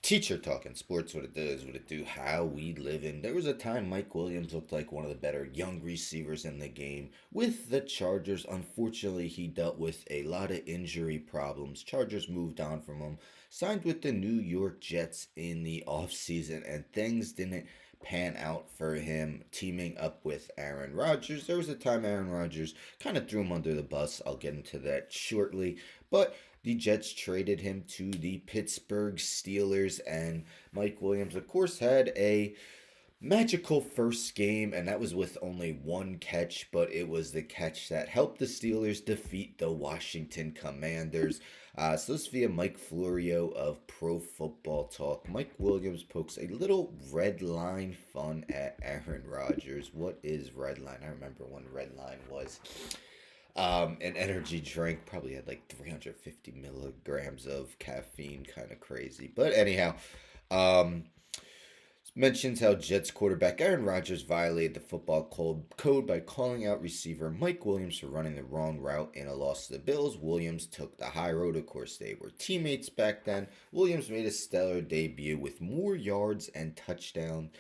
Teacher talking sports, what it does, what it do, how we live in. There was a time Mike Williams looked like one of the better young receivers in the game with the Chargers. Unfortunately, he dealt with a lot of injury problems. Chargers moved on from him, signed with the New York Jets in the offseason, and things didn't pan out for him teaming up with Aaron Rodgers. There was a time Aaron Rodgers kind of threw him under the bus. I'll get into that shortly. But the Jets traded him to the Pittsburgh Steelers, and Mike Williams, of course, had a magical first game, and that was with only one catch, but it was the catch that helped the Steelers defeat the Washington Commanders. So this via Mike Florio of Pro Football Talk. Mike Williams pokes a little red line fun at Aaron Rodgers. What is red line? I remember when red line was an energy drink, probably had like 350 milligrams of caffeine, kind of crazy. But anyhow, mentions how Jets quarterback Aaron Rodgers violated the football code by calling out receiver Mike Williams for running the wrong route in a loss to the Bills. Williams took the high road. Of course, they were teammates back then. Williams made a stellar debut with more yards and touchdowns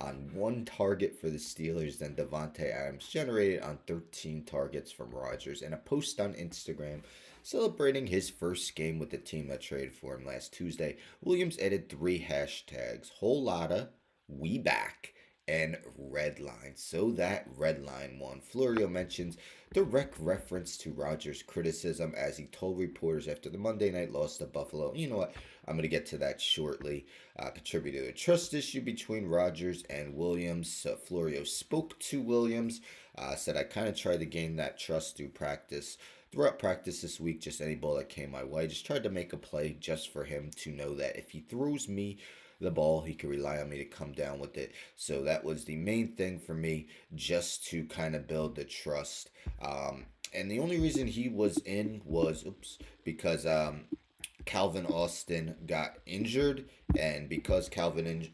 on one target for the Steelers than Davante Adams generated on 13 targets from Rodgers. In a post on Instagram celebrating his first game with the team that traded for him last Tuesday, Williams added 3 hashtags: whole lotta, we back, and red line. So that red line won. Florio mentions direct reference to Rodgers' criticism as he told reporters after the Monday night loss to Buffalo. You know what? I'm going to get to that shortly. Contributed to a trust issue between Rodgers and Williams. Florio spoke to Williams, said, I kind of tried to gain that trust through practice. Throughout practice this week, just any ball that came my way, just tried to make a play just for him to know that if he throws me the ball, he could rely on me to come down with it. So that was the main thing for me, just to kind of build the trust. And the only reason he was in was, because Calvin Austin got injured, and because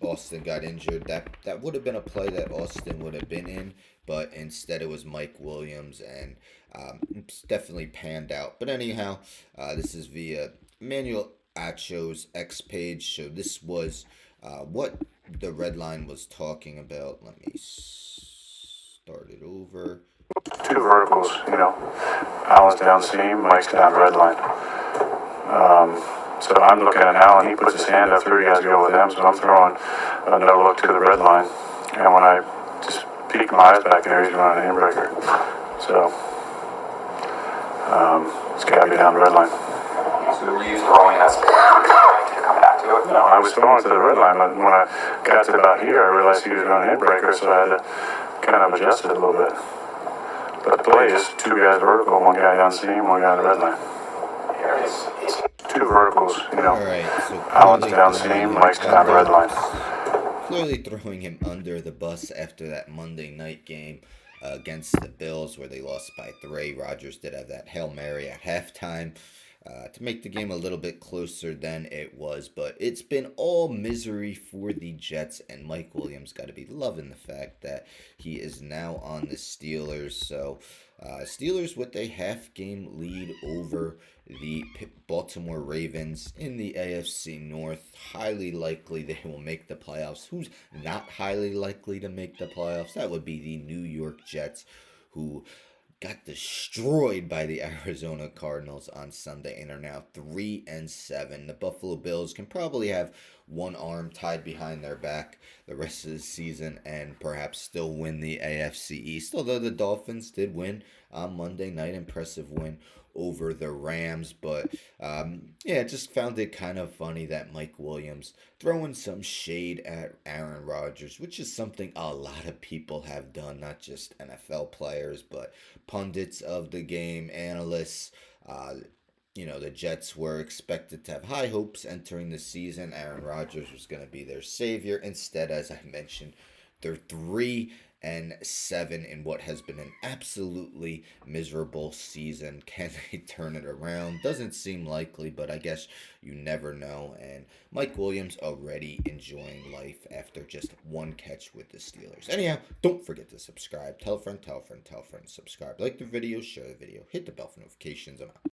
Austin got injured, that would have been a play that Austin would have been in, but instead it was Mike Williams, and it's definitely panned out. But anyhow, this is via Manuel Acho's X page, so this was what the red line was talking about. Let me start it over. Two verticals, Allen's down seam, Mike's down red line. So I'm looking at Allen, he puts his hand up, 3 guys go with him, so I'm throwing a no look to the red line. And when I just peek my eyes back there, he's running a handbreaker. So it's got to be down the red line. So were you throwing us to come back to it? No, I was throwing to the red line, but when I got to about here, I realized he was running a handbreaker, so I had to kind of adjust it a little bit. But the play is 2 guys vertical, 1 guy down seam, 1 guy on the red line. It's 2 verticals, All right, so Allen's down seam, Mike's down red line. Clearly throwing him under the bus after that Monday night game against the Bills, where they lost by 3. Rodgers did have that Hail Mary at halftime to make the game a little bit closer than it was. But it's been all misery for the Jets, and Mike Williams got to be loving the fact that he is now on the Steelers. So Steelers with a half-game lead over the Baltimore Ravens in the AFC North. Highly likely they will make the playoffs. Who's not highly likely to make the playoffs? That would be the New York Jets, who got destroyed by the Arizona Cardinals on Sunday and are now 3-7. The Buffalo Bills can probably have one arm tied behind their back the rest of the season and perhaps still win the AFC East, although the Dolphins did win on Monday night. Impressive win over the Rams. But just found it kind of funny that Mike Williams throwing some shade at Aaron Rodgers, which is something a lot of people have done, not just NFL players, but pundits of the game, analysts. The Jets were expected to have high hopes entering the season. Aaron Rodgers was going to be their savior. Instead, as I mentioned, they're 3-7 in what has been an absolutely miserable season. Can they turn it around? Doesn't seem likely, but I guess you never know. And Mike Williams already enjoying life after just one catch with the Steelers. Anyhow, don't forget to subscribe. Tell a friend, subscribe. Like the video, share the video, hit the bell for notifications. I'm out.